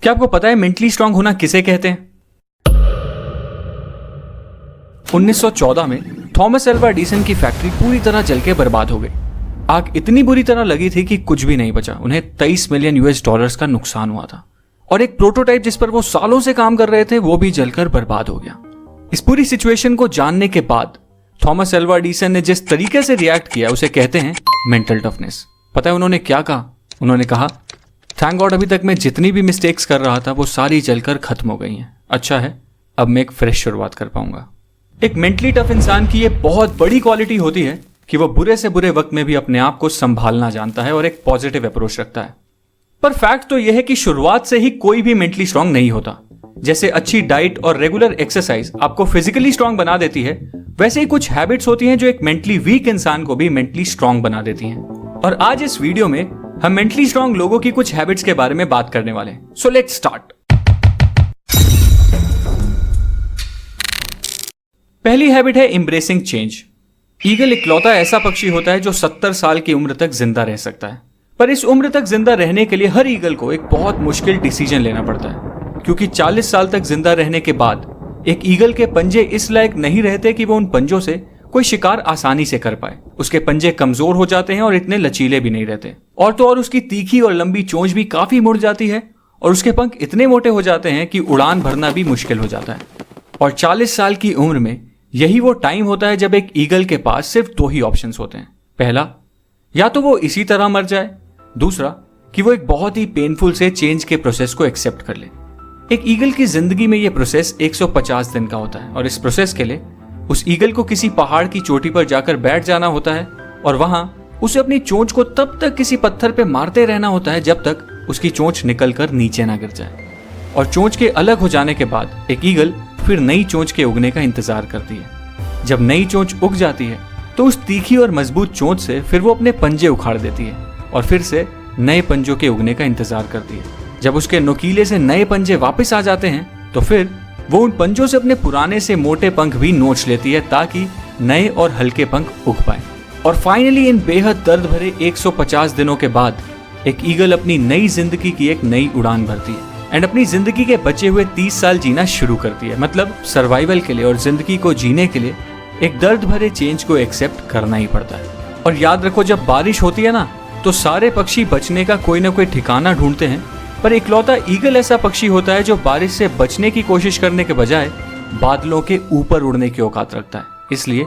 क्या आपको पता है मेंटली स्ट्रांग होना किसे कहते हैं? 1914 में थॉमस अल्वा एडिसन की फैक्ट्री पूरी तरह जल के बर्बाद हो गई। आग इतनी बुरी तरह लगी थी कि कुछ भी नहीं बचा। उन्हें 23 मिलियन US डॉलर्स का नुकसान हुआ था और एक प्रोटोटाइप जिस पर वो सालों से काम कर रहे थे वो भी जलकर बर्बाद हो गया। इस पूरी सिचुएशन को जानने के बाद थॉमस अल्वा एडिसन ने जिस तरीके से रिएक्ट किया उसे कहते हैं मेंटल टफनेस। पता है उन्होंने क्या कहा? उन्होंने कहा, थैंक गॉड अभी तक मैं जितनी भी मिस्टेक्स कर रहा था वो सारी जलकर खत्म हो गई हैं। अच्छा है, अब मैं एक फ्रेश शुरुआत कर पाऊंगा। एक मेंटली टफ इंसान की ये बहुत बड़ी क्वालिटी होती है कि वो बुरे से बुरे वक्त में भी अपने आप को संभालना जानता है और एक पॉजिटिव अप्रोच रखता है। पर फैक्ट तो यह है कि शुरुआत से ही कोई भी मेंटली स्ट्रांग नहीं होता। जैसे अच्छी डाइट और रेगुलर एक्सरसाइज आपको फिजिकली स्ट्रांग बना देती है, वैसे ही कुछ हैबिट्स होती हैं जो एक मेंटली वीक इंसान को भी मेंटली स्ट्रांग बना देती हैं। और आज इस वीडियो में हम मेंटली स्ट्रांग लोगों की कुछ हैबिट्स के बारे में बात करने वाले हैं। So let's start. पहली हैबिट है एम्ब्रेसिंग चेंज। ईगल इकलौता ऐसा पक्षी होता है जो 70 साल की उम्र तक जिंदा रह सकता है। पर इस उम्र तक जिंदा रहने के लिए हर ईगल को एक बहुत मुश्किल डिसीजन लेना पड़ता है, क्योंकि 40 साल तक जिंदा रहने के बाद एक ईगल के पंजे इस लायक नहीं रहते कि वो उन पंजों से कोई शिकार आसानी से कर पाए। उसके पंजे कमजोर हो जाते हैं और इतने लचीले भी नहीं रहते। और तो और उसकी तीखी और लंबी चोंच भी काफी मुड़ जाती है और उसके पंख इतने मोटे हो जाते हैं कि उड़ान भरना भी मुश्किल हो जाता है। और 40 साल की उम्र में यही वो टाइम होता है जब एक ईगल के पास सिर्फ 2 ही ऑप्शंस होते हैं। पहला, या तो वो इसी तरह मर जाए, दूसरा कि वो एक बहुत ही पेनफुल से चेंज के प्रोसेस को एक्सेप्ट कर ले। एक ईगल की जिंदगी में ये प्रोसेस 150 दिन का होता है और इस प्रोसेस के लिए उस ईगल को किसी पहाड़ की चोटी पर जाकर बैठ जाना होता है और वहां उसे अपनी चोंच को तब तक किसी पत्थर पे मारते रहना होता है जब तक उसकी चोंच निकलकर नीचे ना गिर जाए। और चोंच के अलग हो जाने के बाद एक ईगल फिर नई चोंच के उगने का इंतजार करती है। जब नई चोंच उग जाती है तो उस तीखी और मजबूत चोंच से फिर वो अपने पंजे उखाड़ देती है और फिर से नए पंजों के उगने का इंतजार करती है। जब उसके नुकीले से नए पंजे वापस आ जाते हैं तो फिर वो उन पंजों से अपने पुराने से मोटे पंख भी नोच लेती है ताकि नए और हल्के पंख उग पाए। और फाइनली इन बेहद दर्द भरे 150 दिनों के बाद एक ईगल अपनी नई जिंदगी की एक नई उड़ान भरती है एंड अपनी जिंदगी के बचे हुए 30 साल जीना शुरू करती है। मतलब सर्वाइवल के लिए और जिंदगी को जीने के लिए एक दर्द भरे चेंज को एक्सेप्ट करना ही पड़ता है। और याद रखो, जब बारिश होती है ना तो सारे पक्षी बचने का कोई ना कोई ठिकाना ढूंढते हैं, पर इकलौता ईगल ऐसा पक्षी होता है जो बारिश से बचने की कोशिश करने के बजाय बादलों के ऊपर उड़ने की औकात रखता है। इसलिए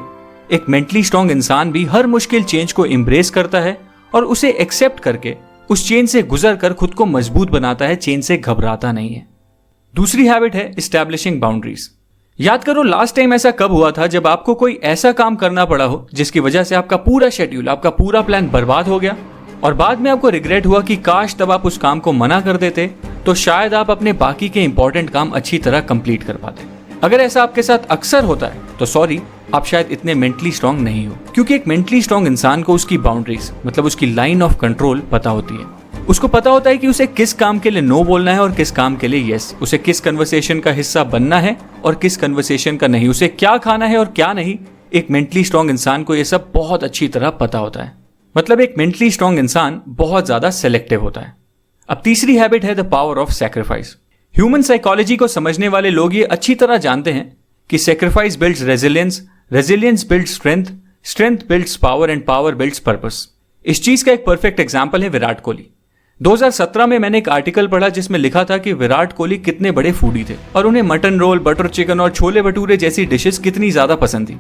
एक मेंटली स्ट्रांग इंसान भी हर मुश्किल चेंज को एम्ब्रेस करता है और उसे एक्सेप्ट करके उस चेंज से गुजर कर खुद को मजबूत बनाता है, चेंज से घबराता नहीं है। दूसरी हैबिट है एस्टैब्लिशिंग बाउंड्रीज। याद करो लास्ट टाइम ऐसा कब हुआ था जब आपको कोई ऐसा काम करना पड़ा हो जिसकी वजह से आपका पूरा शेड्यूल, आपका पूरा प्लान बर्बाद हो गया और बाद में आपको रिग्रेट हुआ कि काश तब आप उस काम को मना कर देते तो शायद आप अपने बाकी के इंपॉर्टेंट काम अच्छी तरह कंप्लीट कर पाते। अगर ऐसा आपके साथ अक्सर होता है तो सॉरी, आप शायद इतने मेंटली स्ट्रांग नहीं हो, क्योंकि एक मेंटली स्ट्रांग इंसान को उसकी बाउंड्रीज मतलब उसकी लाइन ऑफ कंट्रोल पता होती है। उसको पता होता है कि उसे किस काम के लिए नो बोलना है और किस काम के लिए यस, उसे किस कन्वर्सेशन का हिस्सा बनना है और किस कन्वर्सेशन का नहीं, उसे क्या खाना है और क्या नहीं। एक मेंटली स्ट्रांग इंसान को यह सब बहुत अच्छी तरह पता होता है। मतलब एक मेंटली स्ट्रांग इंसान बहुत ज्यादा सेलेक्टिव होता है। अब तीसरी हैबिट है the power of sacrifice. Human psychology को समझने वाले लोग ये अच्छी तरह जानते हैं कि sacrifice builds resilience, resilience builds strength, strength builds power and power builds purpose. इस चीज का एक परफेक्ट एग्जांपल है विराट कोहली। 2017 में मैंने एक आर्टिकल पढ़ा जिसमें लिखा था कि विराट कोहली कितने बड़े फूडी थे और उन्हें मटन रोल, बटर चिकन और छोले भटूरे जैसी डिशेस कितनी ज्यादा पसंद थी।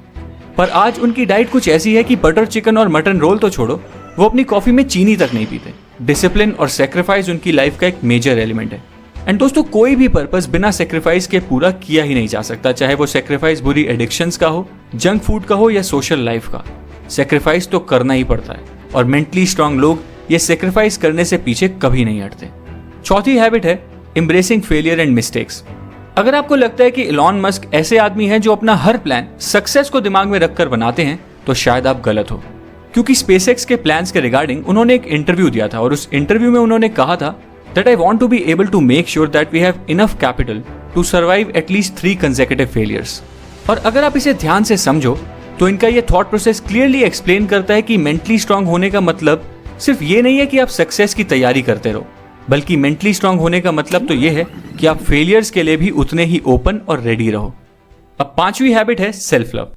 पर आज उनकी डाइट कुछ ऐसी है कि बटर चिकन और मटन रोल तो छोड़ो, वो अपनी कॉफी में चीनी तक नहीं पीते। डिसिप्लिन और सैक्रिफाइस उनकी लाइफ का एक मेजर एलिमेंट है। एंड दोस्तों, कोई भी पर्पस बिना सैक्रिफाइस के पूरा किया ही नहीं जा सकता, चाहे वो सैक्रिफाइस बुरी एडिक्शंस का हो, जंक फूड का हो या सोशल लाइफ का। सैक्रिफाइस तो करना ही पड़ता है और मेंटली स्ट्रांग लोग ये सैक्रिफाइस करने से पीछे कभी नहीं हटते। चौथी हैबिट है एम्ब्रेसिंग फेलियर एंड मिस्टेक्स। अगर आपको लगता है कि इलॉन मस्क ऐसे आदमी हैं जो अपना हर प्लान सक्सेस को दिमाग में रखकर बनाते हैं, तो शायद आप गलत हो, क्योंकि स्पेसएक्स के प्लान्स के रिगार्डिंग उन्होंने एक इंटरव्यू दिया था और उस इंटरव्यू में उन्होंने कहा था that I want to be able to make sure that we have enough capital to survive at least 3 consecutive failures। और अगर आप इसे ध्यान से समझो तो इनका ये थॉट प्रोसेस क्लियरली एक्सप्लेन करता है कि मेंटली स्ट्रांग होने का मतलब सिर्फ ये नहीं है कि आप सक्सेस की तैयारी करते रहो, बल्कि मेंटली स्ट्रांग होने का मतलब तो यह है कि आप फेलियर्स के लिए भी उतने ही ओपन और रेडी रहो। अब पांचवी हैबिट है सेल्फ लव।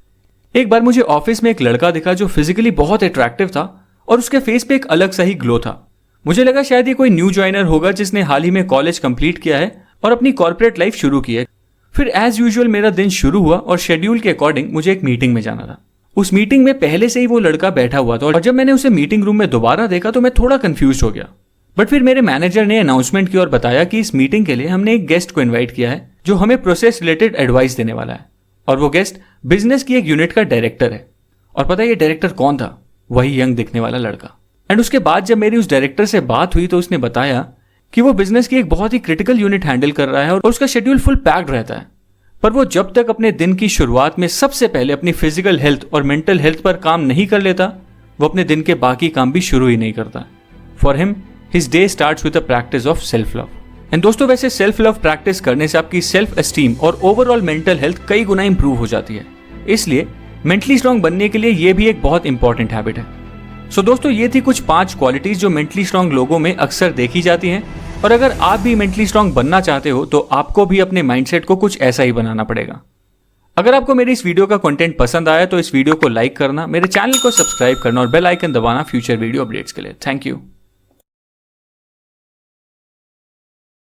एक बार मुझे ऑफिस में एक लड़का दिखा जो फिजिकली बहुत अट्रैक्टिव था और उसके फेस पे एक अलग सा ही ग्लो था। मुझे लगा शायद ये कोई न्यू ज्वाइनर होगा जिसने हाल ही में कॉलेज कंप्लीट किया है और अपनी कॉर्पोरेट लाइफ शुरू की है। फिर एज यूजुअल मेरा दिन शुरू हुआ और शेड्यूल के अकॉर्डिंग मुझे एक मीटिंग में जाना था। उस मीटिंग में पहले से ही वो लड़का बैठा हुआ था और जब मैंने उसे मीटिंग रूम में दोबारा देखा तो मैं थोड़ा कंफ्यूज हो गया। बट फिर मेरे मैनेजर ने अनाउंसमेंट की और बताया कि इस मीटिंग के लिए हमने एक गेस्ट को इन्वाइट किया है जो हमें प्रोसेस रिलेटेड एडवाइस देने वाला है, और वो गेस्ट बिजनेस की एक यूनिट का डायरेक्टर है। और पता है ये डायरेक्टर कौन था? वही यंग दिखने वाला लड़का। एंड उसके बाद जब मेरी उस डायरेक्टर से बात हुई तो उसने बताया कि वो बिजनेस की एक बहुत ही क्रिटिकल यूनिट हैंडल कर रहा है और उसका शेड्यूल फुल पैक्ड रहता है, पर वो जब तक अपने दिन की शुरुआत में सबसे पहले अपनी फिजिकल हेल्थ और मेंटल हेल्थ पर काम नहीं कर लेता, वो अपने दिन के बाकी काम भी शुरू ही नहीं करता। For him his day starts with a practice of self love. And दोस्तों, वैसे सेल्फ लव प्रैक्टिस करने से आपकी सेल्फ एस्टीम और ओवरऑल मेंटल हेल्थ कई गुना इंप्रूव हो जाती है। इसलिए मेंटली स्ट्रांग बनने के लिए ये भी एक बहुत इंपॉर्टेंट हैबिट है। सो दोस्तों, ये थी कुछ 5 क्वालिटीज जो मेंटली स्ट्रांग लोगों में अक्सर देखी जाती हैं। और अगर आप भी मेंटली स्ट्रांग बनना चाहते हो तो आपको भी अपने माइंडसेट को कुछ ऐसा ही बनाना पड़ेगा। अगर आपको मेरी इस वीडियो का कंटेंट पसंद आया तो इस वीडियो को लाइक करना, मेरे चैनल को सब्सक्राइब करना और बेल आइकन दबाना फ्यूचर वीडियो अपडेट्स के लिए। Thank you.